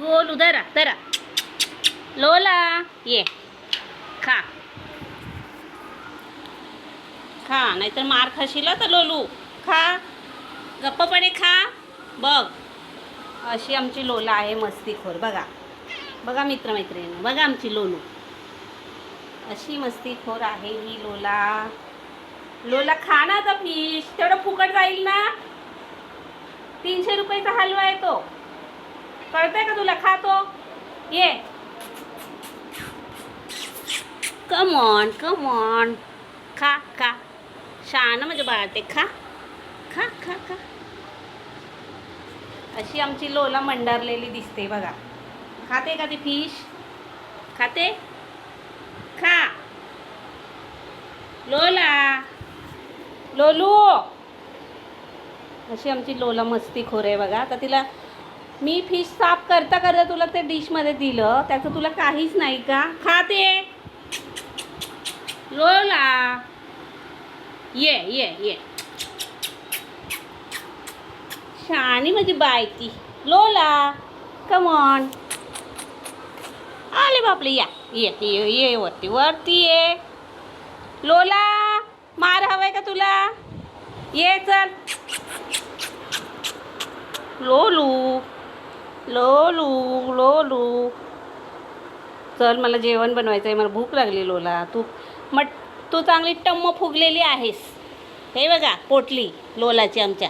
गोल उधर धरा. लोला ये खा खा, नाहीतर मार खाशील तर लोलू. खा, गप्पपणे खा. बघ, अशी आमची लोला आहे मस्तीखोर. बघा बघा मित्रमैत्रिणी, बघा आमची लोलू अशी मस्तीखोर आहे ही लोला. लोला खा ना आता फिश, तेवढं फुकट जाईल ना. 300 रुपयाचा हलवा आहे तो, कळतंय का तुला? खातो ये. कम ऑन खा खा. शान म्हणजे बाळते. खा खा खा खा. अशी आमची लोला मंडारलेली दिसते बघा. खाते का ती फिश? खाते. खा लोला. लोलू अशी आमची लोला मस्तीखोर आहे बघा. आता तिला मी फिश साफ करता करता तुला ते डिशमध्ये दिलं, त्याचं तुला काहीच नाही का? खाते लोला. ये ये ये, शानी माझी बाय ती लोला. Come on. आले बापले. या ये ये ये वरती वरती ये. लोला मार हवाय का तुला? ये चल. लोलू लोलू लोलू चल, मला जेवण बनवायचं आहे, मला भूक लागली. लोला तू चांगली टम्म फुगलेली आहेस. हे बघा पोटली लोलाची आमच्या.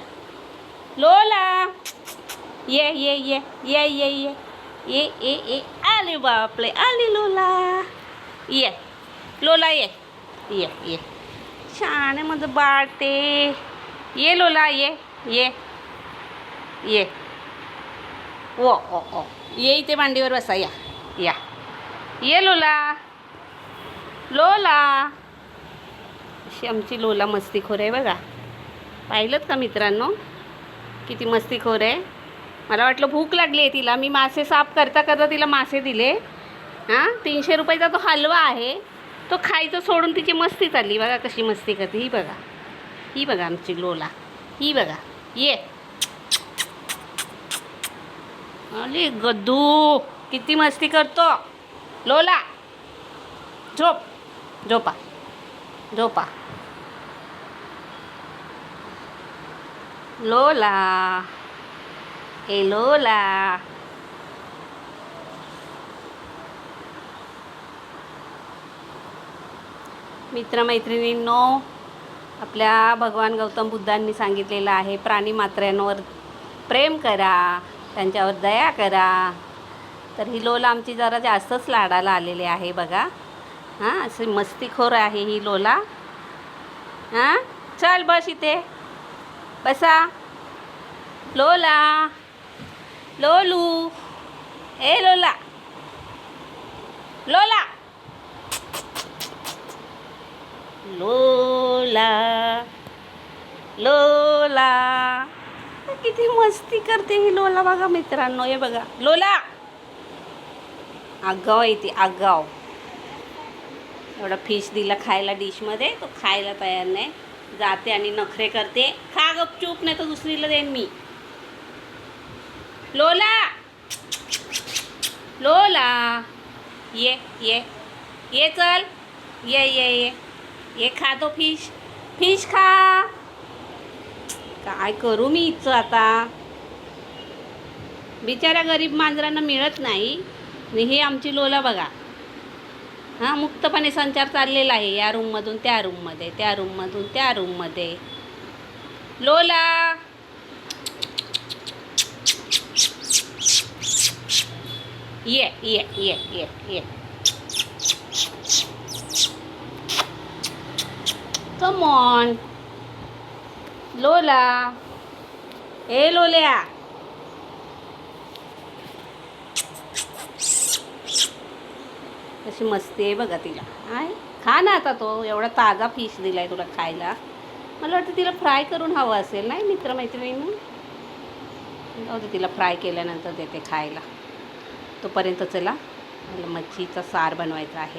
लोला ये ये ये ये ये ये ये ये ये. आले बापले आली लोला. ये लोला ये ये ये. छान आहे माझं बाळ ते. ये लोला ये ये ये. ओ ओ ओ ये इथे मांडीवर बसा. या या ये लोला. लोला अशी आमची लोला मस्तीखोर आहे बघा. पाहिलं का मित्रांनो किती मस्तीखोर आहे? मला वाटलं भूक लागली आहे तिला. मी मासे साफ करता करता तिला मासे दिले. 300 रुपयाचा तो हलवा आहे, तो खायचं सोडून तिची मस्ती चालली. बघा कशी मस्ती करते. ही बघा आमची लोला. ही बघा. ये अरे गद्दू किती मस्ती करतो. लोला झोपा झोपा. लोला ए लोला. मित्रमैत्रिणींनो, आपल्या भगवान गौतम बुद्धांनी सांगितलेलं आहे प्राणी मात्र्यांवर प्रेम करा, त्यांच्यावर दया करा. तर ही लोला आमची जरा जास्तच लाडाला आलेली आहे बघा. अशी मस्तीखोर आहे ही लोला. चल बस इथे बसा. लोला लोलू ए लोला. लोला लोला लोला. किती मस्ती करते ही लोला बघा मित्रांनो. हे बघा लोला आगाव येते आगाव. एवढा फिश दिला खायला डिशमध्ये, तो खायला तयार नाही. जाते आणि नखरे करते. खा गपचूप, नाही तर दुसरीला देईन मी. लोला लोला ये ये ये चल. ये ये ये ये. खा तो फिश खा. काय करू मी इथं आता? बिचाऱ्या गरीब मांजरांना मिळत नाही. आणि हे आमची लोला बघा. मुक्तपणे संचार चाललेला आहे. या रूममधून त्या रूममध्ये, त्या रूममधून त्या रूममध्ये. लोला ये ये ये ये ये. कम ऑन लोला ए लोल्या. अशी मस्ती आहे बघा तिला. खा ना आता. तो एवढा ताजा फिश दिलाय तुला खायला. मला वाटतं तिला फ्राय करून हवं असेल नाही मित्रमैत्रिणींना? जाऊ दे, तिला फ्राय केल्यानंतर देते खायला. तोपर्यंत चला मला मच्छीचा सार बनवायचा आहे.